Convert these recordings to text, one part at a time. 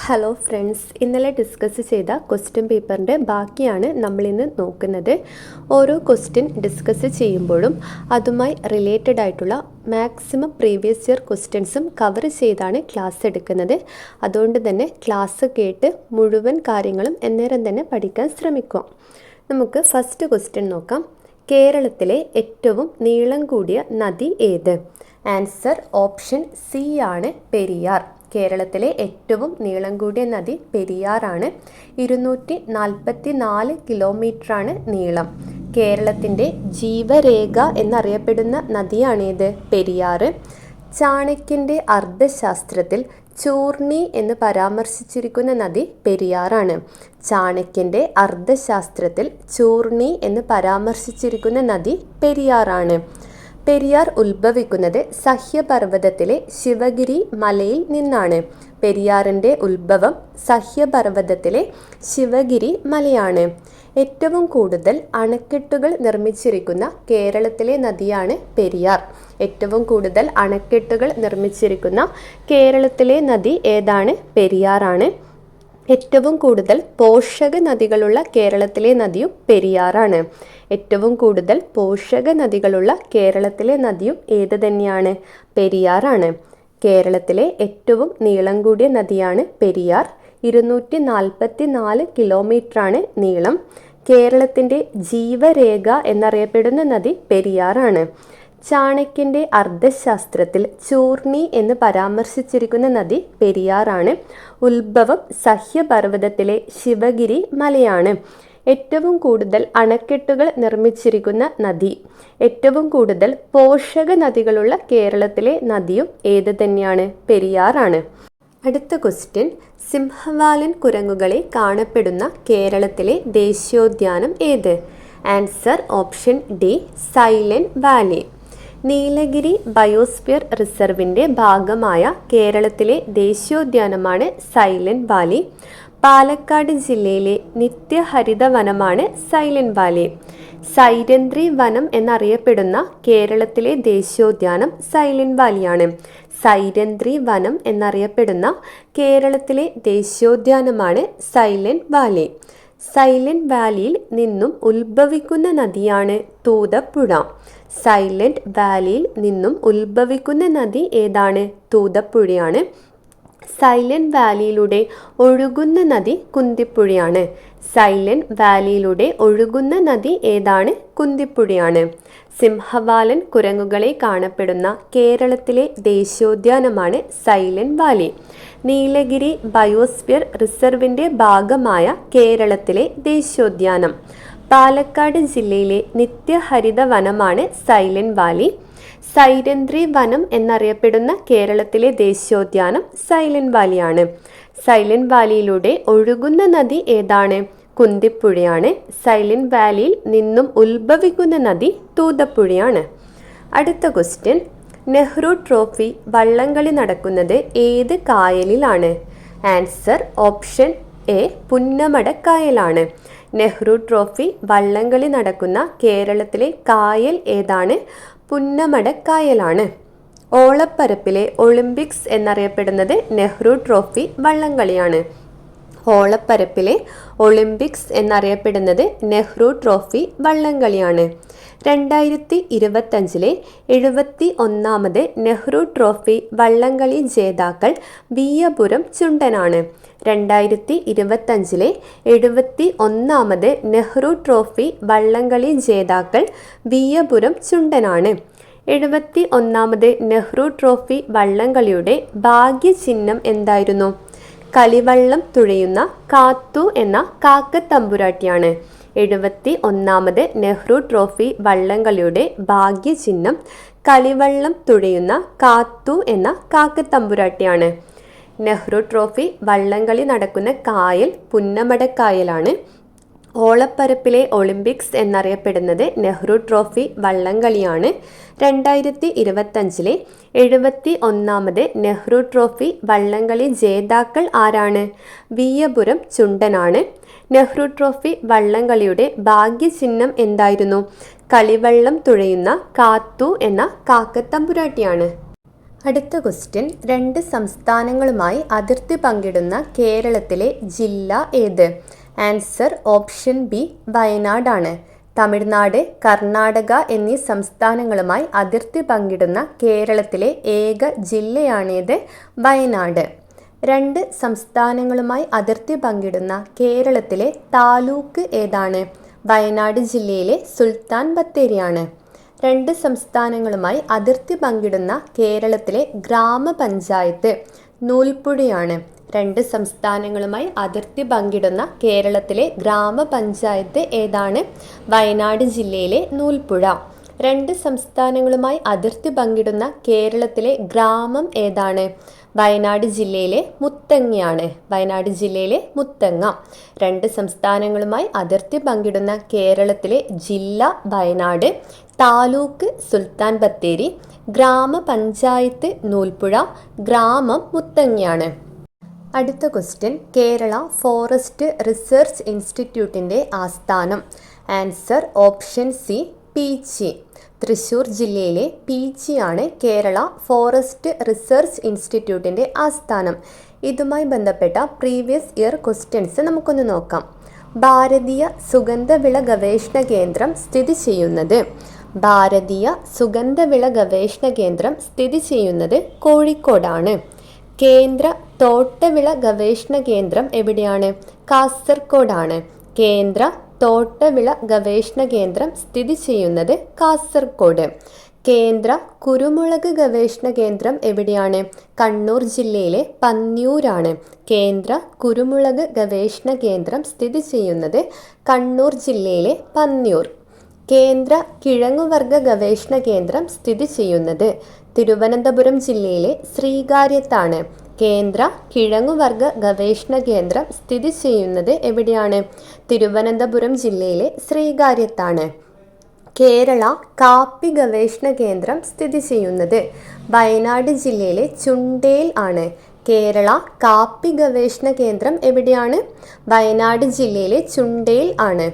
Hello friends, ഇന്നലെ discuss ചെയ്ത question പേപ്പറിൻ്റെ ബാക്കിയാണ് നമ്മളിന്ന് നോക്കുന്നത്. ഓരോ ക്വസ്റ്റ്യൻ ഡിസ്കസ് ചെയ്യുമ്പോഴും അതുമായി റിലേറ്റഡ് ആയിട്ടുള്ള മാക്സിമം പ്രീവിയസ് ഇയർ ക്വസ്റ്റ്യൻസും കവർ ചെയ്താണ് ക്ലാസ് എടുക്കുന്നത്. അതുകൊണ്ട് തന്നെ ക്ലാസ് കേട്ട് മുഴുവൻ കാര്യങ്ങളും അന്നേരം തന്നെ പഠിക്കാൻ ശ്രമിക്കുക. നമുക്ക് ഫസ്റ്റ് ക്വസ്റ്റ്യൻ നോക്കാം. കേരളത്തിലെ ഏറ്റവും നീളം കൂടിയ നദി ഏത്? ആൻസർ ഓപ്ഷൻ സി ആണ്, പെരിയാർ. കേരളത്തിലെ ഏറ്റവും നീളം കൂടിയ നദി പെരിയാറാണ്. 244 കിലോമീറ്ററാണ് നീളം. കേരളത്തിൻ്റെ ജീവരേഖ എന്നറിയപ്പെടുന്ന നദിയാണേത്? പെരിയാർ. ചാണക്യൻ്റെ അർത്ഥശാസ്ത്രത്തിൽ ചൂർണി എന്ന് പരാമർശിച്ചിരിക്കുന്ന നദി പെരിയാറാണ്. ചാണക്യൻ്റെ അർത്ഥശാസ്ത്രത്തിൽ ചൂർണി എന്ന് പരാമർശിച്ചിരിക്കുന്ന നദി പെരിയാറാണ്. പെരിയാർ ഉത്ഭവിക്കുന്നത് സഹ്യപർവ്വതത്തിലെ ശിവഗിരി മലയിൽ നിന്നാണ്. പെരിയാറിൻ്റെ ഉത്ഭവം സഹ്യപർവ്വതത്തിലെ ശിവഗിരി മലയാണ്. ഏറ്റവും കൂടുതൽ അണക്കെട്ടുകൾ നിർമ്മിച്ചിരിക്കുന്ന കേരളത്തിലെ നദിയാണ് പെരിയാർ. ഏറ്റവും കൂടുതൽ അണക്കെട്ടുകൾ നിർമ്മിച്ചിരിക്കുന്ന കേരളത്തിലെ നദി ഏതാണ്? പെരിയാറാണ്. ഏറ്റവും കൂടുതൽ പോഷക നദികളുള്ള കേരളത്തിലെ നദിയും പെരിയാറാണ്. ഏറ്റവും കൂടുതൽ പോഷക നദികളുള്ള കേരളത്തിലെ നദിയും ഏത് തന്നെയാണ്? പെരിയാറാണ്. കേരളത്തിലെ ഏറ്റവും നീളം കൂടിയ നദിയാണ് പെരിയാർ. 244 കിലോമീറ്ററാണ് നീളം. കേരളത്തിൻ്റെ ജീവരേഖ എന്നറിയപ്പെടുന്ന നദി പെരിയാറാണ്. ചാണക്യൻ്റെ അർത്ഥശാസ്ത്രത്തിൽ ചൂർണി എന്ന് പരാമർശിച്ചിരിക്കുന്ന നദി പെരിയാറാണ്. ഉത്ഭവം സഹ്യപർവ്വതത്തിലെ ശിവഗിരി മലയാണ്. ഏറ്റവും കൂടുതൽ അണക്കെട്ടുകൾ നിർമ്മിച്ചിരിക്കുന്ന നദി, ഏറ്റവും കൂടുതൽ പോഷക നദികളുള്ള കേരളത്തിലെ നദിയും ഏത് തന്നെയാണ്? പെരിയാറാണ്. അടുത്ത ക്വസ്റ്റ്യൻ. സിംഹവാലൻ കുരങ്ങുകളെ കാണപ്പെടുന്ന കേരളത്തിലെ ദേശീയോദ്യാനം ഏത്? Answer option D, Silent Valley. Nilgiri biosphere റിസർവിൻ്റെ ഭാഗമായ കേരളത്തിലെ ദേശീയോദ്യാനമാണ് സൈലന്റ് വാലി. പാലക്കാട് ജില്ലയിലെ നിത്യഹരിത വനമാണ് സൈലന്റ് വാലി. സൈരന്ധ്രി വനം എന്നറിയപ്പെടുന്ന കേരളത്തിലെ ദേശീയോദ്യാനം സൈലന്റ് വാലിയാണ്. സൈരന്ധ്രി വനം എന്നറിയപ്പെടുന്ന കേരളത്തിലെ ദേശീയോദ്യാനമാണ് സൈലന്റ് വാലി. സൈലന്റ് വാലിയിൽ നിന്നും ഉത്ഭവിക്കുന്ന നദിയാണ് തൂതപ്പുഴ. സൈലന്റ് വാലിയിൽ നിന്നും ഉത്ഭവിക്കുന്ന നദി ഏതാണ്? തൂതപ്പുഴയാണ്. സൈലന്റ് വാലിയിലൂടെ ഒഴുകുന്ന നദി കുന്തിപ്പുഴയാണ്. സൈലന്റ് വാലിയിലൂടെ ഒഴുകുന്ന നദി ഏതാണ്? കുന്തിപ്പുഴയാണ്. സിംഹവാലൻ കുരങ്ങുകളെ കാണപ്പെടുന്ന കേരളത്തിലെ ദേശീയോദ്യാനമാണ് സൈലന്റ് വാലി. നീലഗിരി ബയോസ്ഫിയർ റിസർവിൻ്റെ ഭാഗമായ കേരളത്തിലെ ദേശീയോദ്യാനം. പാലക്കാട് ജില്ലയിലെ നിത്യഹരിത വനമാണ് സൈലന്റ് വാലി. സൈരന്ധ്രി വനം എന്നറിയപ്പെടുന്ന കേരളത്തിലെ ദേശീയോദ്യാനം സൈലന്റ് വാലിയാണ്. സൈലന്റ് വാലിയിലൂടെ ഒഴുകുന്ന നദി ഏതാണ്? കുന്തിപ്പുഴയാണ്. സൈലന്റ് വാലിയിൽ നിന്നും ഉത്ഭവിക്കുന്ന നദി തൂതപ്പുഴയാണ്. അടുത്ത ക്വസ്റ്റ്യൻ. നെഹ്റു ട്രോഫി വള്ളംകളി നടക്കുന്നത് ഏത് കായലിലാണ്? ആൻസർ ഓപ്ഷൻ എ, പുന്നമടക്കായലാണ്. നെഹ്റു ട്രോഫി വള്ളംകളി നടക്കുന്ന കേരളത്തിലെ കായൽ ഏതാണ്? പുന്നമടക്കായലാണ്. ഓളപ്പരപ്പിലെ ഒളിമ്പിക്സ് എന്നറിയപ്പെടുന്നത് നെഹ്റു ട്രോഫി വള്ളംകളിയാണ്. ഓളപ്പരപ്പിലെ ഒളിമ്പിക്സ് എന്നറിയപ്പെടുന്നത് നെഹ്റു ട്രോഫി വള്ളംകളിയാണ്. 2025 71ാമത് നെഹ്റു ട്രോഫി വള്ളംകളി ജേതാക്കൾ വിയ്യപുരം ചുണ്ടനാണ്. 2025 71ാമത് നെഹ്റു ട്രോഫി വള്ളംകളി ജേതാക്കൾ വിയ്യപുരം ചുണ്ടനാണ്. 71ാമത് നെഹ്റു ട്രോഫി വള്ളംകളിയുടെ ഭാഗ്യചിഹ്നം എന്തായിരുന്നു? കളിവള്ളം തുഴയുന്ന കാത്തു എന്ന കാക്കത്തമ്പുരാട്ടിയാണ്. 71ാമത് നെഹ്റു ട്രോഫി വള്ളംകളിയുടെ ഭാഗ്യചിഹ്നം കളിവള്ളം തുഴയുന്ന കാത്തു എന്ന കാക്കത്തമ്പുരാട്ടിയാണ്. നെഹ്റു ട്രോഫി വള്ളംകളി നടക്കുന്ന കായൽ പുന്നമടക്കായലാണ്. ഓളപ്പരപ്പിലെ ഒളിമ്പിക്സ് എന്നറിയപ്പെടുന്നത് നെഹ്റു ട്രോഫി വള്ളംകളിയാണ്. 2025 71ാമത് നെഹ്റു ട്രോഫി വള്ളംകളി ജേതാക്കൾ ആരാണ്? വിയ്യപുരം ചുണ്ടനാണ്. നെഹ്റു ട്രോഫി വള്ളംകളിയുടെ ഭാഗ്യചിഹ്നം എന്തായിരുന്നു? കളിവള്ളം തുഴയുന്ന കാത്തു എന്ന കാക്കത്തമ്പുരാട്ടിയാണ്. അടുത്ത ക്വസ്റ്റ്യൻ, രണ്ട് സംസ്ഥാനങ്ങളുമായി അതിർത്തി പങ്കിടുന്ന കേരളത്തിലെ ജില്ല ഏത്? ആൻസർ ഓപ്ഷൻ ബി വയനാടാണ്. തമിഴ്നാട്, കർണാടക എന്നീ സംസ്ഥാനങ്ങളുമായി അതിർത്തി പങ്കിടുന്ന കേരളത്തിലെ ഏക ജില്ലയാണേത്? വയനാട്. രണ്ട് സംസ്ഥാനങ്ങളുമായി അതിർത്തി പങ്കിടുന്ന കേരളത്തിലെ താലൂക്ക് ഏതാണ്? വയനാട് ജില്ലയിലെ സുൽത്താൻ ബത്തേരിയാണ്. രണ്ട് സംസ്ഥാനങ്ങളുമായി അതിർത്തി പങ്കിടുന്ന കേരളത്തിലെ ഗ്രാമപഞ്ചായത്ത് നൂൽപ്പുഴയാണ്. രണ്ട് സംസ്ഥാനങ്ങളുമായി അതിർത്തി പങ്കിടുന്ന കേരളത്തിലെ ഗ്രാമപഞ്ചായത്ത് ഏതാണ്? വയനാട് ജില്ലയിലെ നൂൽപ്പുഴ. രണ്ട് സംസ്ഥാനങ്ങളുമായി അതിർത്തി പങ്കിടുന്ന കേരളത്തിലെ ഗ്രാമം ഏതാണ്? വയനാട് ജില്ലയിലെ മുത്തങ്ങയാണ്. വയനാട് ജില്ലയിലെ മുത്തങ്ങ. രണ്ട് സംസ്ഥാനങ്ങളുമായി അതിർത്തി പങ്കിടുന്ന കേരളത്തിലെ ജില്ല വയനാട്, താലൂക്ക് സുൽത്താൻ ബത്തേരി, ഗ്രാമപഞ്ചായത്ത് നൂൽപ്പുഴ, ഗ്രാമം മുത്തങ്ങയാണ്. അടുത്ത ക്വസ്റ്റ്യൻ, കേരള ഫോറസ്റ്റ് റിസർച്ച് ഇൻസ്റ്റിറ്റ്യൂട്ടിൻ്റെ ആസ്ഥാനം? Answer option C Peechi. Thrissur ജില്ലയിലെ പീച്ചിയാണ് കേരള ഫോറസ്റ്റ് റിസർച്ച് ഇൻസ്റ്റിറ്റ്യൂട്ടിൻ്റെ ആസ്ഥാനം. ഇതുമായി ബന്ധപ്പെട്ട പ്രീവിയസ് ഇയർ ക്വസ്റ്റ്യൻസ് നമുക്കൊന്ന് നോക്കാം. ഭാരതീയ സുഗന്ധവിള ഗവേഷണ കേന്ദ്രം സ്ഥിതി ചെയ്യുന്നത്? ഭാരതീയ സുഗന്ധവിള ഗവേഷണ കേന്ദ്രം സ്ഥിതി ചെയ്യുന്നത് കോഴിക്കോടാണ്. കേന്ദ്ര തോട്ടവിള ഗവേഷണ കേന്ദ്രം എവിടെയാണ്? കാസർഗോഡാണ്. കേന്ദ്ര തോട്ടവിള ഗവേഷണ കേന്ദ്രം സ്ഥിതി ചെയ്യുന്നത് കാസർഗോഡ്. കേന്ദ്ര കുരുമുളക് ഗവേഷണ കേന്ദ്രം എവിടെയാണ്? കണ്ണൂർ ജില്ലയിലെ പന്നിയൂരാണ്. കേന്ദ്ര കുരുമുളക് ഗവേഷണ കേന്ദ്രം സ്ഥിതി ചെയ്യുന്നത് കണ്ണൂർ ജില്ലയിലെ പന്നിയൂർ. കേന്ദ്ര കിഴങ്ങുവർഗ ഗവേഷണ കേന്ദ്രം സ്ഥിതി ചെയ്യുന്നത് തിരുവനന്തപുരം ജില്ലയിലെ ശ്രീകാര്യത്താണ്. കേന്ദ്ര കിഴങ്ങുവർഗ ഗവേഷണ കേന്ദ്രം സ്ഥിതി ചെയ്യുന്നത് എവിടെയാണ്? തിരുവനന്തപുരം ജില്ലയിലെ ശ്രീകാര്യത്താണ്. കേരള കാപ്പി ഗവേഷണ കേന്ദ്രം സ്ഥിതി ചെയ്യുന്നത് വയനാട് ജില്ലയിലെ ചുണ്ടേൽ ആണ്. കേരള കാപ്പി ഗവേഷണ കേന്ദ്രം എവിടെയാണ്? വയനാട് ജില്ലയിലെ ചുണ്ടേൽ ആണ്.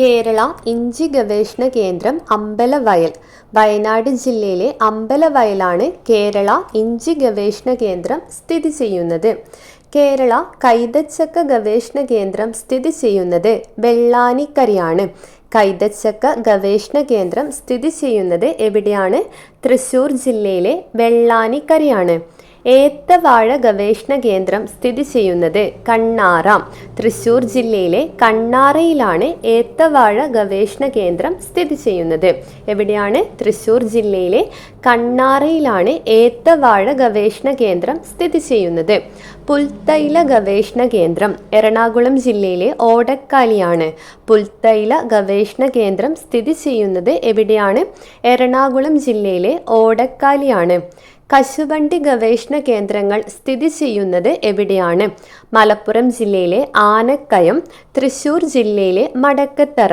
കേരള ഇഞ്ചി ഗവേഷണ കേന്ദ്രം അമ്പലവയൽ. വയനാട് ജില്ലയിലെ അമ്പലവയലാണ് കേരള ഇഞ്ചി ഗവേഷണ കേന്ദ്രം സ്ഥിതി ചെയ്യുന്നത്. കേരള കൈതച്ചക്ക ഗവേഷണ കേന്ദ്രം സ്ഥിതി ചെയ്യുന്നത് വെള്ളാനിക്കരയാണ്. കൈതച്ചക്ക ഗവേഷണ കേന്ദ്രം സ്ഥിതി ചെയ്യുന്നത് എവിടെയാണ്? തൃശ്ശൂർ ജില്ലയിലെ വെള്ളാനിക്കരയാണ്. ഏത്തവാഴ ഗവേഷണ കേന്ദ്രം സ്ഥിതി ചെയ്യുന്നത് കണ്ണാറ. തൃശ്ശൂർ ജില്ലയിലെ കണ്ണാറയിലാണ് ഏത്തവാഴ ഗവേഷണ കേന്ദ്രം സ്ഥിതി ചെയ്യുന്നത്. എവിടെയാണ്? തൃശ്ശൂർ ജില്ലയിലെ കണ്ണാറയിലാണ് ഏത്തവാഴ ഗവേഷണ കേന്ദ്രം സ്ഥിതി ചെയ്യുന്നത്. പുൽത്തൈല ഗവേഷണ കേന്ദ്രം എറണാകുളം ജില്ലയിലെ ഓടക്കാലിയാണ്. പുൽത്തൈല ഗവേഷണ കേന്ദ്രം സ്ഥിതി ചെയ്യുന്നത് എവിടെയാണ്? എറണാകുളം ജില്ലയിലെ ഓടക്കാലിയാണ്. കശുവണ്ടി ഗവേഷണ കേന്ദ്രങ്ങൾ സ്ഥിതി ചെയ്യുന്നത് എവിടെയാണ്? മലപ്പുറം ജില്ലയിലെ ആനക്കയം, തൃശ്ശൂർ ജില്ലയിലെ മടക്കത്തറ.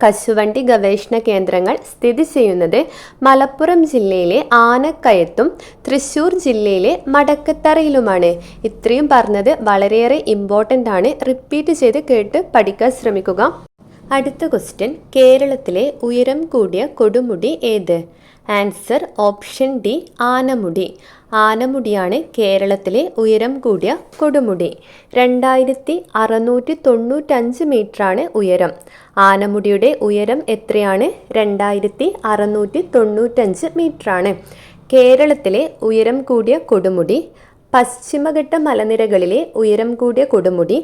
കശുവണ്ടി ഗവേഷണ കേന്ദ്രങ്ങൾ സ്ഥിതി ചെയ്യുന്നത് മലപ്പുറം ജില്ലയിലെ ആനക്കയത്തും തൃശ്ശൂർ ജില്ലയിലെ മടക്കത്തറയിലുമാണ്. ഇത്രയും പറഞ്ഞത് വളരെയേറെ ഇമ്പോർട്ടൻ്റ് ആണ്. റിപ്പീറ്റ് ചെയ്ത് കേട്ട് പഠിക്കാൻ ശ്രമിക്കുക. അടുത്ത ക്വസ്റ്റ്യൻ, കേരളത്തിലെ ഉയരം കൂടിയ കൊടുമുടി ഏത്? Answer option D Anamudi. ആനമുടിയാണ് കേരളത്തിലെ ഉയരം കൂടിയ കൊടുമുടി. 2695 മീറ്ററാണ് ഉയരം. ആനമുടിയുടെ ഉയരം എത്രയാണ്? 2695 മീറ്ററാണ്. കേരളത്തിലെ ഉയരം കൂടിയ കൊടുമുടി, പശ്ചിമഘട്ട മലനിരകളിലെ ഉയരം കൂടിയ കൊടുമുടി,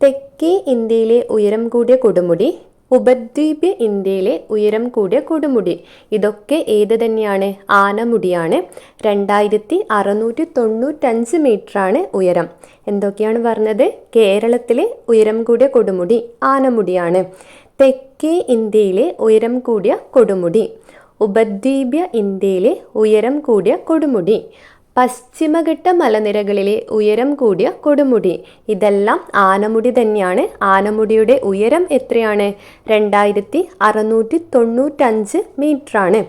തെക്കേ ഇന്ത്യയിലെ ഉയരം കൂടിയ കൊടുമുടി, ഉപദ്വീപ് ഇന്ത്യയിലെ ഉയരം കൂടിയ കൊടുമുടി. ഇതൊക്കെ ഏത് തന്നെയാണ്? ആനമുടിയാണ്. 2695 മീറ്ററാണ് ഉയരം. എന്തൊക്കെയാണ് പറഞ്ഞത്? കേരളത്തിലെ ഉയരം കൂടിയ കൊടുമുടി ആനമുടിയാണ്. തെക്കേ ഇന്ത്യയിലെ ഉയരം കൂടിയ കൊടുമുടി, ഉപദ്വീപ് ഇന്ത്യയിലെ ഉയരം കൂടിയ കൊടുമുടി, പശ്ചിമഘട്ട മലനിരകളിലെ ഉയരം കൂടിയ കൊടുമുടി. ഇതെല്ലാം ആനമുടി തന്നെയാണ്. ആനമുടിയുടെ ഉയരം എത്രയാണ്? 2695 മീറ്ററാണ്.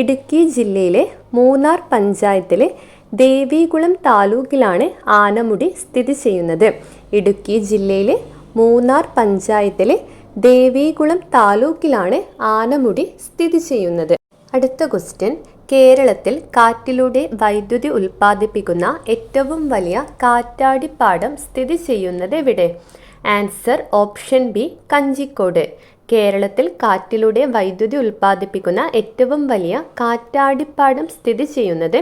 ഇടുക്കി ജില്ലയിലെ മൂന്നാർ പഞ്ചായത്തിലെ ദേവികുളം താലൂക്കിലാണ് ആനമുടി സ്ഥിതി ചെയ്യുന്നത്. ഇടുക്കി ജില്ലയിലെ മൂന്നാർ പഞ്ചായത്തിലെ ദേവികുളം താലൂക്കിലാണ് ആനമുടി സ്ഥിതി ചെയ്യുന്നത്. അടുത്ത ക്വസ്റ്റ്യൻ, കേരളത്തിൽ കാറ്റിലൂടെ വൈദ്യുതി ഉൽപ്പാദിപ്പിക്കുന്ന ഏറ്റവും വലിയ കാറ്റാടിപ്പാടം സ്ഥിതി ചെയ്യുന്നത് എവിടെ? Answer option B Kanjikode. കേരളത്തിൽ കാറ്റിലൂടെ വൈദ്യുതി ഉൽപ്പാദിപ്പിക്കുന്ന ഏറ്റവും വലിയ കാറ്റാടിപ്പാടം സ്ഥിതി ചെയ്യുന്നത്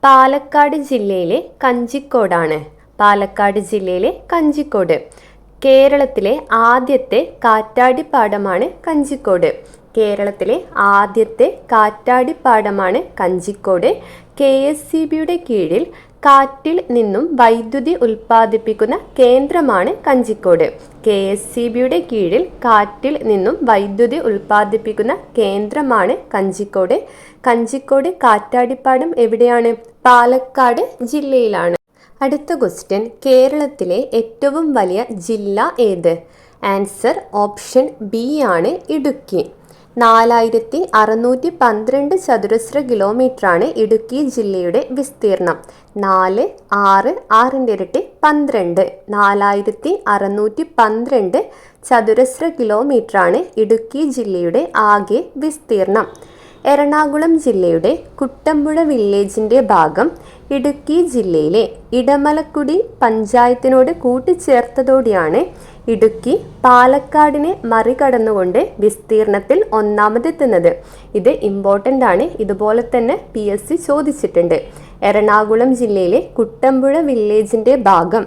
പാലക്കാട് ജില്ലയിലെ കഞ്ചിക്കോടാണ്. പാലക്കാട് ജില്ലയിലെ കഞ്ചിക്കോട്. കേരളത്തിലെ ആദ്യത്തെ കാറ്റാടിപ്പാടമാണ് കഞ്ചിക്കോട്. കേരളത്തിലെ ആദ്യത്തെ കാറ്റാടിപ്പാടമാണ് കഞ്ചിക്കോട്. KSEBയുടെ കീഴിൽ കാറ്റിൽ നിന്നും വൈദ്യുതി ഉൽപ്പാദിപ്പിക്കുന്ന കേന്ദ്രമാണ് കഞ്ചിക്കോട്. KSEBയുടെ കീഴിൽ കാറ്റിൽ നിന്നും വൈദ്യുതി ഉൽപ്പാദിപ്പിക്കുന്ന കേന്ദ്രമാണ് കഞ്ചിക്കോട്. കഞ്ചിക്കോട് കാറ്റാടിപ്പാടം എവിടെയാണ്? പാലക്കാട് ജില്ലയിലാണ്. അടുത്ത ക്വസ്റ്റ്യൻ, കേരളത്തിലെ ഏറ്റവും വലിയ ജില്ല ഏത്? ആൻസർ ഓപ്ഷൻ ബി ആണ് ഇടുക്കി. 4612 ചതുരശ്ര കിലോമീറ്ററാണ് ഇടുക്കി ജില്ലയുടെ വിസ്തീർണം. 4, 6, 6ൻ്റെ ഇരട്ടി 12. 4612 ചതുരശ്ര കിലോമീറ്ററാണ് ഇടുക്കി ജില്ലയുടെ ആകെ വിസ്തീർണം. എറണാകുളം ജില്ലയുടെ കുട്ടമ്പുഴ വില്ലേജിൻ്റെ ഭാഗം ഇടുക്കി ജില്ലയിലെ ഇടമലക്കുടി പഞ്ചായത്തിനോട് കൂട്ടിച്ചേർത്തതോടെയാണ് ഇടുക്കി പാലക്കാടിനെ മറികടന്നുകൊണ്ട് വിസ്തീർണത്തിൽ ഒന്നാമതെത്തുന്നത്. ഇത് ഇമ്പോർട്ടൻ്റ് ആണ്. ഇതുപോലെ തന്നെ PSC ചോദിച്ചിട്ടുണ്ട്. എറണാകുളം ജില്ലയിലെ കുട്ടമ്പുഴ വില്ലേജിൻ്റെ ഭാഗം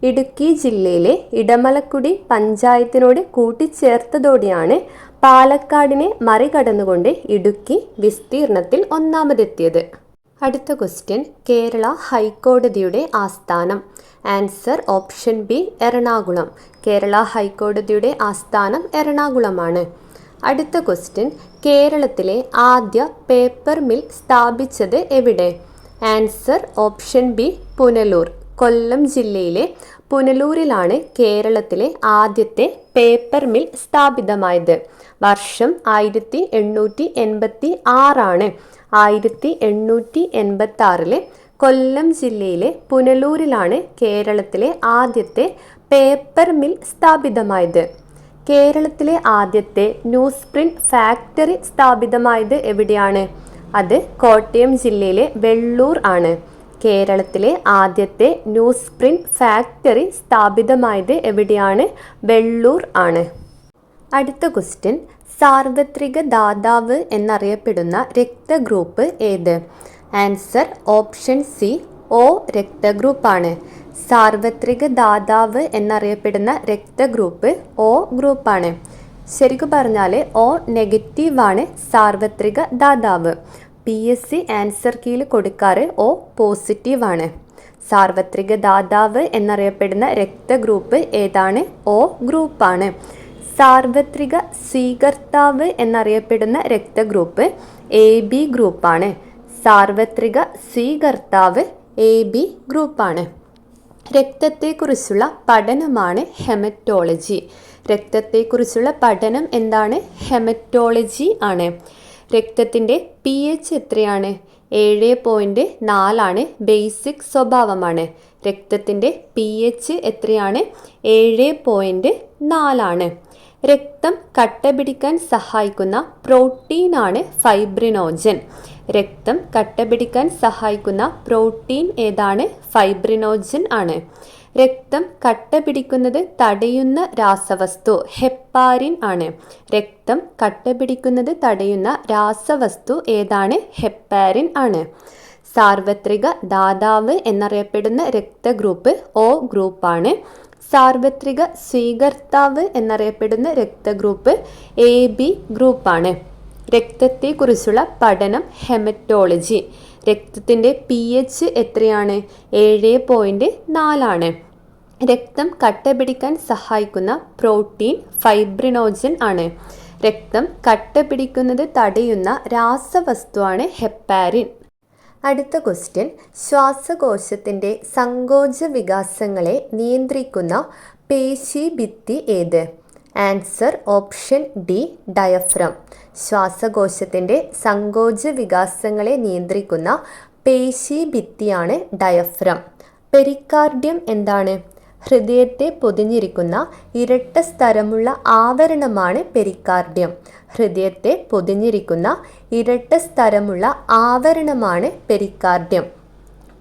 ഇടുക്കി ജില്ലയിലെ ഇടമലക്കുടി പഞ്ചായത്തിനോട് കൂട്ടിച്ചേർത്തതോടെയാണ് പാലക്കാടിനെ മറികടന്നുകൊണ്ട് ഇടുക്കി വിസ്തീർണത്തിൽ ഒന്നാമതെത്തിയത്. അടുത്ത ക്വസ്റ്റ്യൻ, കേരള ഹൈക്കോടതിയുടെ ആസ്ഥാനം. Answer option B Ernakulam. Kerala ഹൈക്കോടതിയുടെ ആസ്ഥാനം എറണാകുളമാണ്. അടുത്ത ക്വസ്റ്റ്യൻ, കേരളത്തിലെ ആദ്യ പേപ്പർ മിൽ സ്ഥാപിച്ചത് എവിടെ? Answer option B Punalur. Kollam ജില്ലയിലെ പുനലൂരിലാണ് കേരളത്തിലെ ആദ്യത്തെ പേപ്പർ മിൽ സ്ഥാപിതമായത്. വർഷം 1886 1886 കൊല്ലം ജില്ലയിലെ പുനലൂരിലാണ് കേരളത്തിലെ ആദ്യത്തെ പേപ്പർ മിൽ സ്ഥാപിതമായത്. കേരളത്തിലെ ആദ്യത്തെ ന്യൂസ് പ്രിന്റ് ഫാക്ടറി സ്ഥാപിതമായത് എവിടെയാണ്? അത് കോട്ടയം ജില്ലയിലെ വെള്ളൂർ ആണ്. കേരളത്തിലെ ആദ്യത്തെ ന്യൂസ് പ്രിന്റ് ഫാക്ടറി സ്ഥാപിതമായത് എവിടെയാണ്? വെള്ളൂർ ആണ്. അടുത്ത ക്വസ്റ്റ്യൻ, സാർവത്രിക ദാതാവ് എന്നറിയപ്പെടുന്ന രക്തഗ്രൂപ്പ് ഏത്? Answer option C O രക്തഗ്രൂപ്പാണ്. സാർവത്രിക ദാതാവ് എന്നറിയപ്പെടുന്ന രക്തഗ്രൂപ്പ് O ഗ്രൂപ്പാണ്. ശരിക്കും പറഞ്ഞാൽ O നെഗറ്റീവാണ് സാർവത്രിക ദാതാവ്. PSC ആൻസർ കീയിൽ കൊടുക്കാറ് O പോസിറ്റീവാണ്. സാർവത്രിക ദാതാവ് എന്നറിയപ്പെടുന്ന രക്തഗ്രൂപ്പ് ഏതാണ്? O ഗ്രൂപ്പാണ്. സാർവത്രിക സ്വീകർത്താവ് എന്നറിയപ്പെടുന്ന രക്തഗ്രൂപ്പ് AB ഗ്രൂപ്പാണ്. സാർവത്രിക സ്വീകർത്താവ് AB ഗ്രൂപ്പാണ്. രക്തത്തെക്കുറിച്ചുള്ള പഠനമാണ് ഹെമറ്റോളജി. രക്തത്തെക്കുറിച്ചുള്ള പഠനം എന്താണ്? ഹെമറ്റോളജി ആണ്. രക്തത്തിൻ്റെ pH എത്രയാണ്? 7.4 ബേസിക് സ്വഭാവമാണ്. രക്തത്തിൻ്റെ pH എത്രയാണ്? 7.4. രക്തം കട്ട പിടിക്കാൻ സഹായിക്കുന്ന പ്രോട്ടീനാണ് ഫൈബ്രിനോജൻ. രക്തം കട്ട പിടിക്കാൻ സഹായിക്കുന്ന പ്രോട്ടീൻ ഏതാണ്? ഫൈബ്രിനോജൻ ആണ്. രക്തം കട്ട പിടിക്കുന്നത് തടയുന്ന രാസവസ്തു ഹെപ്പാരിൻ ആണ്. രക്തം കട്ട പിടിക്കുന്നത് തടയുന്ന രാസവസ്തു ഏതാണ്? ഹെപ്പാരിൻ ആണ്. സാർവത്രിക ദാതാവ് എന്നറിയപ്പെടുന്ന രക്തഗ്രൂപ്പ് O ഗ്രൂപ്പാണ്. സാർവത്രിക സ്വീകർത്താവ് എന്നറിയപ്പെടുന്ന രക്തഗ്രൂപ്പ് AB ഗ്രൂപ്പാണ്. രക്തത്തെക്കുറിച്ചുള്ള പഠനം ഹെമറ്റോളജി. രക്തത്തിൻ്റെ pH എത്രയാണ്? 7.4. രക്തം കട്ട പിടിക്കാൻ സഹായിക്കുന്ന പ്രോട്ടീൻ ഫൈബ്രിനോജൻ ആണ്. രക്തം കട്ട പിടിക്കുന്നത് തടയുന്ന രാസവസ്തുവാണ് ഹെപ്പാരിൻ. അടുത്ത ക്വസ്റ്റ്യൻ, ശ്വാസകോശത്തിൻ്റെ സങ്കോച വികാസങ്ങളെ നിയന്ത്രിക്കുന്ന പേശീഭിത്തി ഏത്? Answer option D diaphragm. ശ്വാസകോശത്തിൻ്റെ സങ്കോച വികാസങ്ങളെ നിയന്ത്രിക്കുന്ന പേശീഭിത്തിയാണ് ഡയഫ്രം. പെരിക്കാർഡിയം എന്താണ്? ഹൃദയത്തെ പൊതിഞ്ഞിരിക്കുന്ന ഇരട്ട സ്തരമുള്ള ആവരണമാണ് പെരിക്കാർഡിയം. ഹൃദയത്തെ പൊതിഞ്ഞിരിക്കുന്ന ഇരട്ട സ്തരമുള്ള ആവരണമാണ് പെരിക്കാർഡിയം.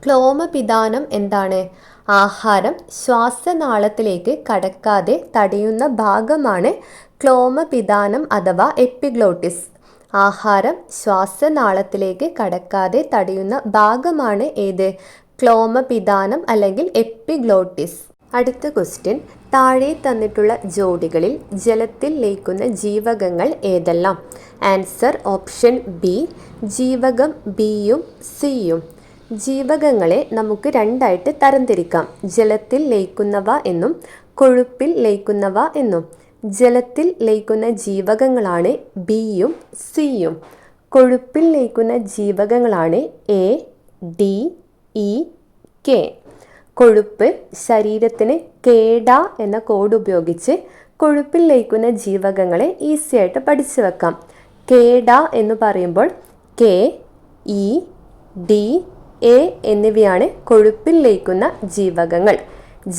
ക്ലോമപിതാനം എന്താണ്? ആഹാരം ശ്വാസനാളത്തിലേക്ക് കടക്കാതെ തടയുന്ന ഭാഗമാണ് ക്ലോമപിതാനം അഥവാ എപ്പിഗ്ലോട്ടിസ്. ആഹാരം ശ്വാസനാളത്തിലേക്ക് കടക്കാതെ തടയുന്ന ഭാഗമാണ് ഏത്? ക്ലോമപിതാനം അല്ലെങ്കിൽ എപ്പിഗ്ലോട്ടിസ്. അടുത്ത ക്വസ്റ്റ്യൻ, താഴെ തന്നിട്ടുള്ള ജോഡികളിൽ ജലത്തിൽ ലയിക്കുന്ന ജീവകങ്ങൾ ഏതെല്ലാം? ആൻസർ ഓപ്ഷൻ ബി, ജീവകം ബിയും സിയും. ജീവകങ്ങളെ നമുക്ക് രണ്ടായിട്ട് തരംതിരിക്കാം. ജലത്തിൽ ലയിക്കുന്നവ എന്നും കൊഴുപ്പിൽ ലയിക്കുന്നവ എന്നും. ജലത്തിൽ ലയിക്കുന്ന ജീവകങ്ങളാണ് ബിയും സിയും. കൊഴുപ്പിൽ ലയിക്കുന്ന ജീവകങ്ങളാണ് എ, ഡി, ഇ, കെ. കൊഴുപ്പ് ശരീരത്തിന് കേട എന്ന കോഡ് ഉപയോഗിച്ച് കൊഴുപ്പിൽ ലയിക്കുന്ന ജീവകങ്ങളെ ഈസി ആയിട്ട് പഠിച്ചു വെക്കാം. കേട എന്ന് പറയുമ്പോൾ കെ, ഇ, ഡി, എ എന്നിവയാണ് കൊഴുപ്പിൽ ലയിക്കുന്ന ജീവകങ്ങൾ.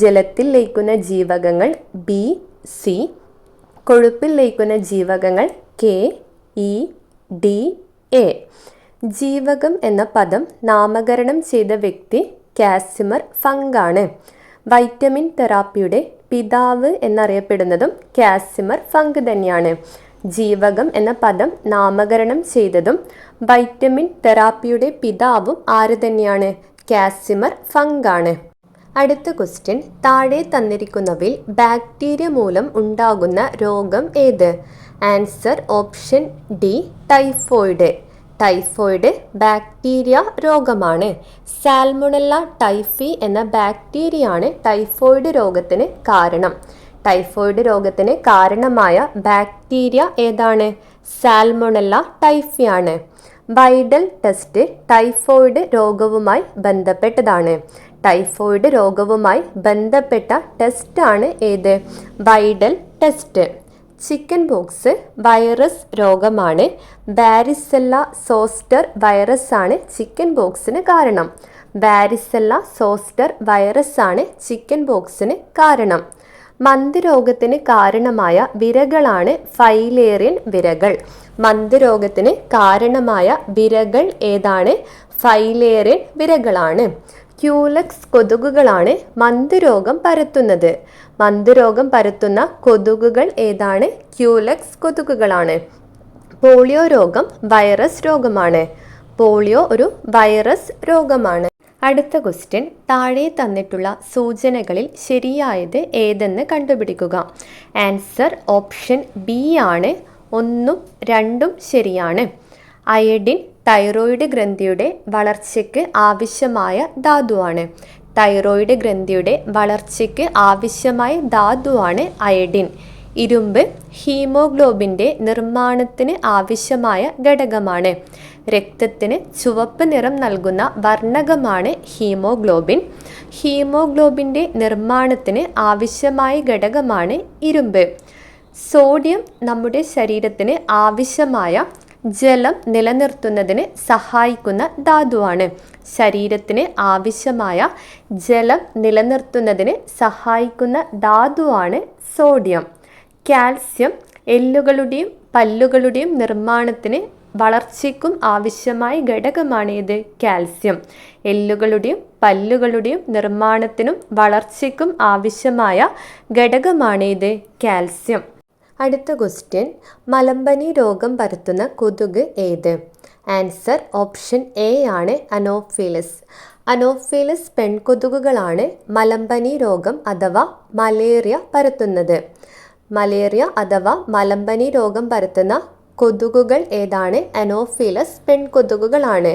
ജലത്തിൽ ലയിക്കുന്ന ജീവകങ്ങൾ ബി, സി. കൊഴുപ്പിൽ ലയിക്കുന്ന ജീവകങ്ങൾ കെ, ഇ, ഡി, എ. ജീവകം എന്ന പദം നാമകരണം ചെയ്ത വ്യക്തി കാസിമർ ഫങ്കാണ്. വൈറ്റമിൻ തെറാപ്പിയുടെ പിതാവ് എന്നറിയപ്പെടുന്നതും കാസിമർ ഫങ്ക് തന്നെയാണ്. ജീവകം എന്ന പദം നാമകരണം ചെയ്തതും വൈറ്റമിൻ തെറാപ്പിയുടെ പിതാവും ആര് തന്നെയാണ്? കാസിമർ ഫങ്കാണ്. അടുത്ത ക്വസ്റ്റ്യൻ, താഴെ തന്നിരിക്കുന്നവയിൽ ബാക്ടീരിയ മൂലം ഉണ്ടാകുന്ന രോഗം ഏത്? Answer option D, typhoid. Typhoid bacteria രോഗമാണ്. സാൽമൊണല്ല ടൈഫി എന്ന ബാക്ടീരിയയാണ് ടൈഫോയിഡ് രോഗത്തിന് കാരണം. ടൈഫോയിഡ് രോഗത്തിന് കാരണമായ ബാക്ടീരിയ ഏതാണ്? സാൽമൊണല്ല ടൈഫിയാണ്. വൈഡൽ ടെസ്റ്റ് ടൈഫോയിഡ് രോഗവുമായി ബന്ധപ്പെട്ടതാണ്. ടൈഫോയിഡ് രോഗവുമായി ബന്ധപ്പെട്ട ടെസ്റ്റാണ് ഏത്? Widal test. Chicken pox virus രോഗമാണ്. ബാരിസെല്ല സോസ്റ്റർ വൈറസ് ആണ് ചിക്കൻ പോക്സിന് കാരണം. ബാരിസെല്ല സോസ്റ്റർ വൈറസ് ആണ് ചിക്കൻ പോക്സിന് കാരണം. മന്ദരോഗത്തിന് കാരണമായ വിരകളാണ് ഫൈലേറിയൻ വിരകൾ. മന്ദരോഗത്തിന് കാരണമായ വിരകൾ ഏതാണ്? ഫൈലേറിയൻ വിരകളാണ്. ക്യൂലക്സ് കൊതുകുകളാണ് മന്ദരോഗം പരത്തുന്നത്. മന്ദരോഗം പരത്തുന്ന കൊതുകുകൾ ഏതാണ്? ക്യൂലക്സ് കൊതുകുകളാണ്. പോളിയോ രോഗം വൈറസ് രോഗമാണ്. പോളിയോ ഒരു വൈറസ് രോഗമാണ്. അടുത്ത ക്വസ്റ്റ്യൻ, താഴെ തന്നിട്ടുള്ള സൂചനകളിൽ ശരിയായത് ഏതെന്ന് കണ്ടുപിടിക്കുക. ആൻസർ ഓപ്ഷൻ ബി ആണ്. 1ഉം 2ഉം ശരിയാണ്. അയഡിൻ തൈറോയിഡ് ഗ്രന്ഥിയുടെ വളർച്ചയ്ക്ക് ആവശ്യമായ ധാതുവാണ്. തൈറോയിഡ് ഗ്രന്ഥിയുടെ വളർച്ചയ്ക്ക് ആവശ്യമായ ധാതുവാണ് അയഡിൻ. ഇരുമ്പ് ഹീമോഗ്ലോബിൻ്റെ നിർമ്മാണത്തിന് ആവശ്യമായ ഘടകമാണ്. രക്തത്തിന് ചുവപ്പ് നിറം നൽകുന്ന വർണ്ണകമാണ് ഹീമോഗ്ലോബിൻ. ഹീമോഗ്ലോബിൻ്റെ നിർമ്മാണത്തിന് ആവശ്യമായ ഘടകമാണ് ഇരുമ്പ്. സോഡിയം നമ്മുടെ ശരീരത്തിന് ആവശ്യമായ ജലം നിലനിർത്തുന്നതിന് സഹായിക്കുന്ന ധാതുവാണ്. ശരീരത്തിന് ആവശ്യമായ ജലം നിലനിർത്തുന്നതിന് സഹായിക്കുന്ന ധാതുവാണ് സോഡിയം. കാൽസ്യം എല്ലുകളുടെയും പല്ലുകളുടെയും നിർമ്മാണത്തിന് വളർച്ചയ്ക്കും ആവശ്യമായ ഘടകമാണ് ഇത്? കാൽസ്യം. എല്ലുകളുടെയും പല്ലുകളുടെയും നിർമ്മാണത്തിനും വളർച്ചയ്ക്കും ആവശ്യമായ ഘടകമാണ് ഇത്? കാൽസ്യം. അടുത്ത ക്വസ്റ്റ്യൻ, മലമ്പനി രോഗം പരത്തുന്ന കൊതുക് ഏത്? ആൻസർ ഓപ്ഷൻ എ ആണ്, അനോഫിലസ്. അനോഫിലസ് പെൺകൊതുകുകളാണ് മലമ്പനി രോഗം അഥവാ മലേറിയ പരത്തുന്നത്. മലേറിയ അഥവാ മലമ്പനി രോഗം പരത്തുന്ന കൊതുകുകൾ ഏതാണ്? അനോഫിലസ് പെൺകൊതുകുകളാണ്.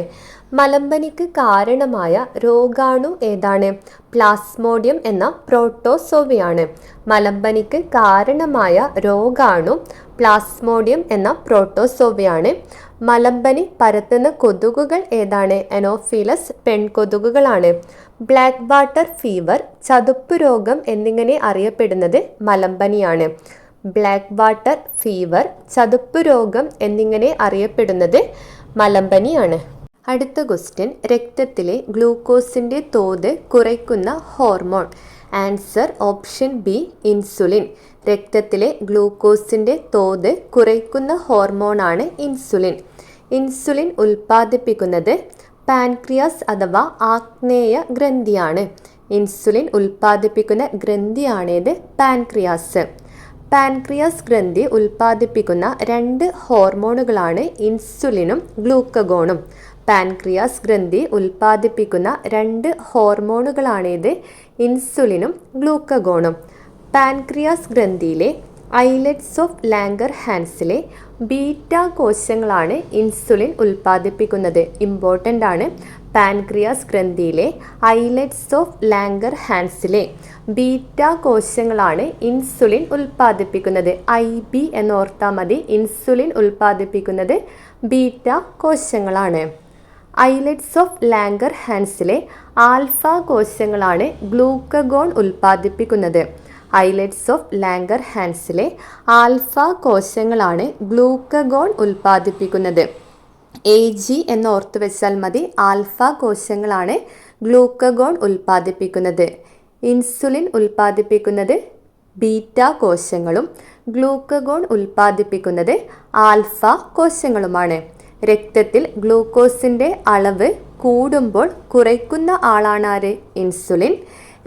മലമ്പനിക്ക് കാരണമായ രോഗാണു ഏതാണ്? പ്ലാസ്മോഡിയം എന്ന പ്രോട്ടോസോവയാണ്. മലമ്പനിക്ക് കാരണമായ രോഗാണു പ്ലാസ്മോഡിയം എന്ന പ്രോട്ടോസോവയാണ്. മലമ്പനി പരത്തുന്ന കൊതുകുകൾ ഏതാണ്? അനോഫിലസ് പെൺകൊതുകുകളാണ്. ബ്ലാക്ക് വാട്ടർ ഫീവർ, ചതുപ്പ് രോഗം എന്നിങ്ങനെ അറിയപ്പെടുന്നത് മലമ്പനിയാണ്. ബ്ലാക്ക് വാട്ടർ ഫീവർ, ചതുപ്പ് രോഗം എന്നിങ്ങനെ അറിയപ്പെടുന്നത് മലമ്പനിയാണ്. അടുത്ത ക്വസ്റ്റ്യൻ, രക്തത്തിലെ ഗ്ലൂക്കോസിൻ്റെ തോത് കുറയ്ക്കുന്ന hormone. Answer option B insulin. രക്തത്തിലെ ഗ്ലൂക്കോസിൻ്റെ തോത് കുറയ്ക്കുന്ന ഹോർമോണാണ് ഇൻസുലിൻ. ഇൻസുലിൻ ഉൽപ്പാദിപ്പിക്കുന്നത് പാൻക്രിയാസ് അഥവാ ആഗ്നേയ ഗ്രന്ഥിയാണ്. ഇൻസുലിൻ ഉൽപ്പാദിപ്പിക്കുന്ന ഗ്രന്ഥിയാണേത് പാൻക്രിയാസ്. പാൻക്രിയാസ് ഗ്രന്ഥി ഉൽപ്പാദിപ്പിക്കുന്ന 2 ഹോർമോണുകളാണ് ഇൻസുലിനും ഗ്ലൂക്കഗോണും. പാൻക്രിയാസ് ഗ്രന്ഥി ഉൽപ്പാദിപ്പിക്കുന്ന 2 ഹോർമോണുകളാണേത് ഇൻസുലിനും ഗ്ലൂക്കഗോണും. പാൻക്രിയാസ് ഗ്രന്ഥിയിലെ ഐലറ്റ്സ് ഓഫ് ലാംഗർഹാൻസിലെ ബീറ്റ കോശങ്ങളാണ് ഇൻസുലിൻ ഉൽപ്പാദിപ്പിക്കുന്നത്. ഇമ്പോർട്ടൻ്റ് ആണ്. പാൻക്രിയാസ് ഗ്രന്ഥിയിലെ ഐലറ്റ്സ് ഓഫ് ലാംഗർഹാൻസിലെ ബീറ്റ കോശങ്ങളാണ് ഇൻസുലിൻ ഉൽപ്പാദിപ്പിക്കുന്നത്. IB എന്നോർത്താൽ മതി. ഇൻസുലിൻ ഉൽപ്പാദിപ്പിക്കുന്നത് ബീറ്റ കോശങ്ങളാണ്. ഐലറ്റ്സ് ഓഫ് ലാംഗർഹാൻസിലെ ആൽഫ കോശങ്ങളാണ് ഗ്ലൂക്കഗോൺ ഉൽപ്പാദിപ്പിക്കുന്നത്. ഐലറ്റ്സ് ഓഫ് ലാംഗർഹാൻസിലെ ആൽഫ കോശങ്ങളാണ് ഗ്ലൂക്കഗോൺ ഉൽപ്പാദിപ്പിക്കുന്നത്. AG എന്ന് ഓർത്ത് വെച്ചാൽ മതി. ആൽഫ കോശങ്ങളാണ് ഗ്ലൂക്കഗോൺ ഉൽപ്പാദിപ്പിക്കുന്നത്. ഇൻസുലിൻ ഉൽപ്പാദിപ്പിക്കുന്നത് ബീറ്റ കോശങ്ങളും ഗ്ലൂക്കഗോൺ ഉൽപ്പാദിപ്പിക്കുന്നത് ആൽഫ കോശങ്ങളുമാണ്. രക്തത്തിൽ ഗ്ലൂക്കോസിൻ്റെ അളവ് കൂടുമ്പോൾ കുറയ്ക്കുന്ന ആളാണ് ആര്? ഇൻസുലിൻ.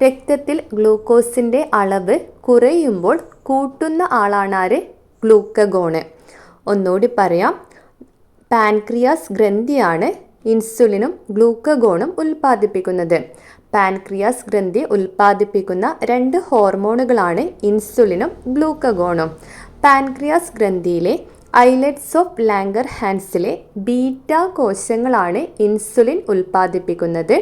രക്തത്തിൽ ഗ്ലൂക്കോസിൻ്റെ അളവ് കുറയുമ്പോൾ കൂട്ടുന്ന ആളാണ് ആര്? ഗ്ലൂക്കഗോണ്. ഒന്നുകൂടി പറയാം. പാൻക്രിയാസ് ഗ്രന്ഥിയാണ് ഇൻസുലിനും ഗ്ലൂക്കഗോണും ഉൽപ്പാദിപ്പിക്കുന്നത്. പാൻക്രിയാസ് ഗ്രന്ഥി ഉൽപ്പാദിപ്പിക്കുന്ന 2 ഹോർമോണുകളാണ് ഇൻസുലിനും ഗ്ലൂക്കഗോണും. പാൻക്രിയാസ് ഗ്രന്ഥിയിലെ ഐലറ്റ്സ് ഓഫ് ലാംഗർഹാൻസിലെ ബീറ്റ കോശങ്ങളാണ് ഇൻസുലിൻ ഉൽപ്പാദിപ്പിക്കുന്നത്.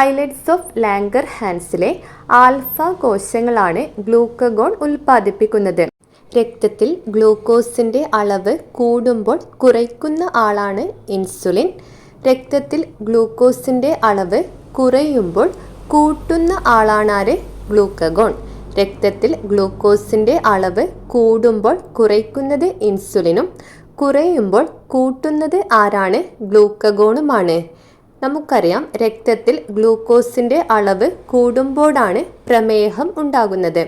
ഐലറ്റ്സ് ഓഫ് ലാംഗർഹാൻസിലെ ആൽഫ കോശങ്ങളാണ് ഗ്ലൂക്കഗോൺ ഉൽപ്പാദിപ്പിക്കുന്നത്. രക്തത്തിൽ ഗ്ലൂക്കോസിൻ്റെ അളവ് കൂടുമ്പോൾ കുറയ്ക്കുന്ന ആളാണ് ഇൻസുലിൻ. രക്തത്തിൽ ഗ്ലൂക്കോസിൻ്റെ അളവ് കുറയുമ്പോൾ കൂട്ടുന്ന ആളാണ് ആര്? ഗ്ലൂക്കഗോൺ. രക്തത്തിൽ ഗ്ലൂക്കോസിൻ്റെ അളവ് കൂടുമ്പോൾ കുറയ്ക്കുന്നത് ഇൻസുലിനും കുറയുമ്പോൾ കൂട്ടുന്നത് ആരാണ്? ഗ്ലൂക്കഗോണുമാണ്. നമുക്കറിയാം, രക്തത്തിൽ ഗ്ലൂക്കോസിൻ്റെ അളവ് കൂടുമ്പോഴാണ് പ്രമേഹം ഉണ്ടാകുന്നത്.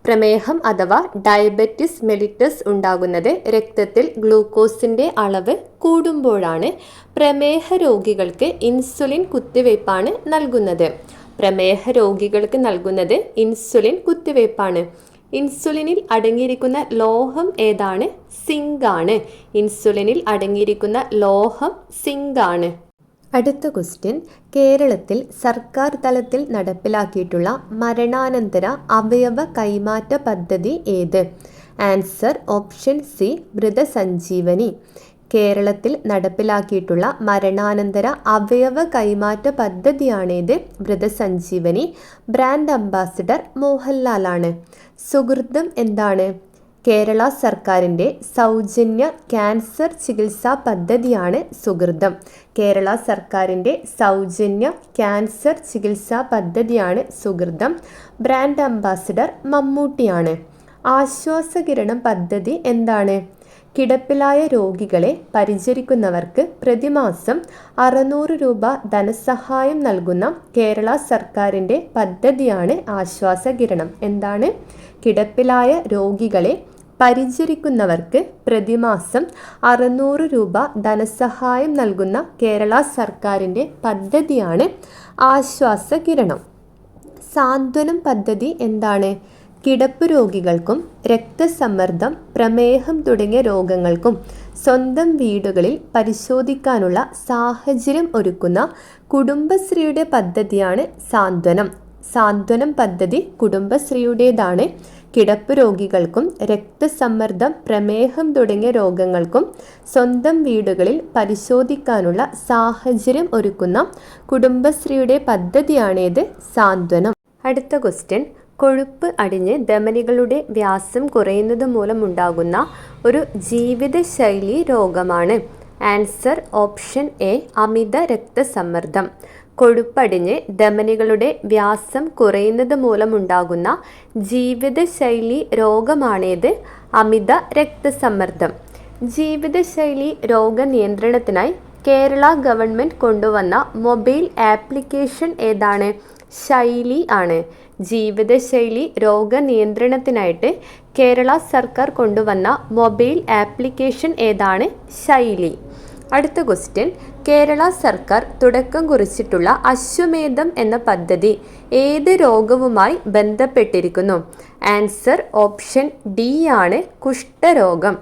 പ്രമേഹം അഥവാ ഡയബറ്റിസ് മെലിറ്റസ് ഉണ്ടാകുന്നത് രക്തത്തിൽ ഗ്ലൂക്കോസിൻ്റെ അളവ് കൂടുമ്പോഴാണ്. പ്രമേഹ രോഗികൾക്ക് ഇൻസുലിൻ കുത്തിവയ്പ്പാണ് നൽകുന്നത്. പ്രമേഹ രോഗികൾക്ക് നൽകുന്നത് ഇൻസുലിൻ കുത്തിവയ്പ്പാണ്. ഇൻസുലിനിൽ അടങ്ങിയിരിക്കുന്ന ലോഹം ഏതാണ്? സിങ്ക് ആണ്. ഇൻസുലിനിൽ അടങ്ങിയിരിക്കുന്ന ലോഹം സിങ്ക് ആണ്. അടുത്ത ക്വസ്റ്റ്യൻ, കേരളത്തിൽ സർക്കാർ തലത്തിൽ നടപ്പിലാക്കിയിട്ടുള്ള മരണാനന്തര അവയവ കൈമാറ്റ പദ്ധതി ഏത്? ആൻസർ ഓപ്ഷൻ സി മൃതസഞ്ജീവനി. കേരളത്തിൽ നടപ്പിലാക്കിയിട്ടുള്ള മരണാനന്തര അവയവ കൈമാറ്റ പദ്ധതിയാണേത്? മൃതസഞ്ജീവനി. Brand ambassador മോഹൻലാലാണ്. സുഹൃതം എന്താണ്? കേരള സർക്കാരിൻ്റെ സൗജന്യ ക്യാൻസർ ചികിത്സാ പദ്ധതിയാണ് സുഹൃതം. കേരള സർക്കാരിൻ്റെ സൗജന്യ ക്യാൻസർ ചികിത്സാ പദ്ധതിയാണ് സുഹൃതം. Brand ambassador മമ്മൂട്ടിയാണ്. ആശ്വാസകിരണം പദ്ധതി എന്താണ്? കിടപ്പിലായ രോഗികളെ പരിചരിക്കുന്നവർക്ക് പ്രതിമാസം 600 രൂപ ധനസഹായം നൽകുന്ന കേരള സർക്കാരിൻ്റെ പദ്ധതിയാണ് ആശ്വാസകിരണം. എന്താണ്? കിടപ്പിലായ രോഗികളെ പരിചരിക്കുന്നവർക്ക് പ്രതിമാസം 600 രൂപ ധനസഹായം നൽകുന്ന കേരള സർക്കാരിൻ്റെ പദ്ധതിയാണ് ആശ്വാസകിരണം. സാന്ത്വനം പദ്ധതി എന്താണ്? കിടപ്പ് രോഗികൾക്കും രക്തസമ്മർദ്ദം, പ്രമേഹം തുടങ്ങിയ രോഗങ്ങൾക്കും സ്വന്തം വീടുകളിൽ പരിശോധിക്കാനുള്ള സാഹചര്യം ഒരുക്കുന്ന കുടുംബശ്രീയുടെ പദ്ധതിയാണ് സാന്ത്വനം. സാന്ത്വനം പദ്ധതി കുടുംബശ്രീയുടേതാണ്. കിടപ്പ് രോഗികൾക്കും രക്തസമ്മർദ്ദം, പ്രമേഹം തുടങ്ങിയ രോഗങ്ങൾക്കും സ്വന്തം വീടുകളിൽ പരിശോധിക്കാനുള്ള സാഹചര്യം ഒരുക്കുന്ന കുടുംബശ്രീയുടെ പദ്ധതിയാണേത്? സാന്ത്വനം. അടുത്ത ക്വസ്റ്റ്യൻ, കൊഴുപ്പ് അടിഞ്ഞ് ധമനികളുടെ വ്യാസം കുറയുന്നത് മൂലമുണ്ടാകുന്ന ഒരു ജീവിതശൈലി രോഗമാണ്. ആൻസർ ഓപ്ഷൻ എ അമിത രക്തസമ്മർദ്ദം. കൊഴുപ്പടിഞ്ഞ് ധമനികളുടെ വ്യാസം കുറയുന്നത് മൂലമുണ്ടാകുന്ന ജീവിതശൈലി രോഗമാണേത്? അമിത രക്തസമ്മർദ്ദം. ജീവിതശൈലി രോഗനിയന്ത്രണത്തിനായി കേരള ഗവൺമെൻറ് കൊണ്ടുവന്ന മൊബൈൽ ആപ്ലിക്കേഷൻ ഏതാണ്? ശൈലി ആണ്. ജീവിതശൈലി രോഗനിയന്ത്രണത്തിനായിട്ട് കേരള സർക്കാർ കൊണ്ടുവന്ന മൊബൈൽ ആപ്ലിക്കേഷൻ ഏതാണ്? ശൈലി. അടുത്ത ക്വസ്റ്റ്യൻ, കേരള സർക്കാർ തുടക്കം കുറിച്ചിട്ടുള്ള അശ്വമേധം എന്ന പദ്ധതി ഏത് രോഗവുമായി ബന്ധപ്പെട്ടിരിക്കുന്നു? ആൻസർ ഓപ്ഷൻ ഡി ആണ്, കുഷ്ഠരോഗം.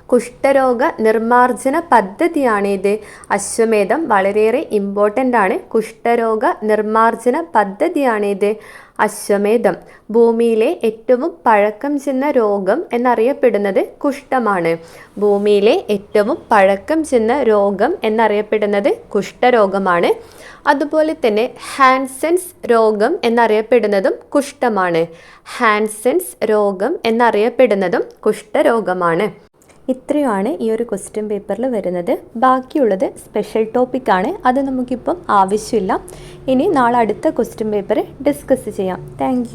കുഷ്ഠരോഗ നിർമ്മാർജ്ജന പദ്ധതിയാണിത്. അശ്വമേധം വളരെയേറെ ഇമ്പോർട്ടൻ്റ് ആണ്. കുഷ്ഠരോഗ നിർമ്മാർജ്ജന പദ്ധതിയാണിത് അശ്വമേധം. ഭൂമിയിലെ ഏറ്റവും പഴക്കം ചെന്ന രോഗം എന്നറിയപ്പെടുന്നത് കുഷ്ഠമാണ്. ഭൂമിയിലെ ഏറ്റവും പഴക്കം ചെന്ന രോഗം എന്നറിയപ്പെടുന്നത് കുഷ്ഠരോഗമാണ്. അതുപോലെ തന്നെ ഹാൻസൻസ് രോഗം എന്നറിയപ്പെടുന്നതും കുഷ്ഠമാണ്. ഹാൻസൻസ് രോഗം എന്നറിയപ്പെടുന്നതും കുഷ്ഠരോഗമാണ്. ഇത്രയുമാണ് ഈ ഒരു ക്വസ്റ്റ്യൻ പേപ്പറിൽ വരുന്നത്. ബാക്കിയുള്ളത് സ്പെഷ്യൽ ടോപ്പിക്കാണ്, അത് നമുക്കിപ്പം ആവശ്യമില്ല. ഇനി നാളെ അടുത്ത ക്വസ്റ്റ്യൻ പേപ്പർ ഡിസ്കസ് ചെയ്യാം. താങ്ക്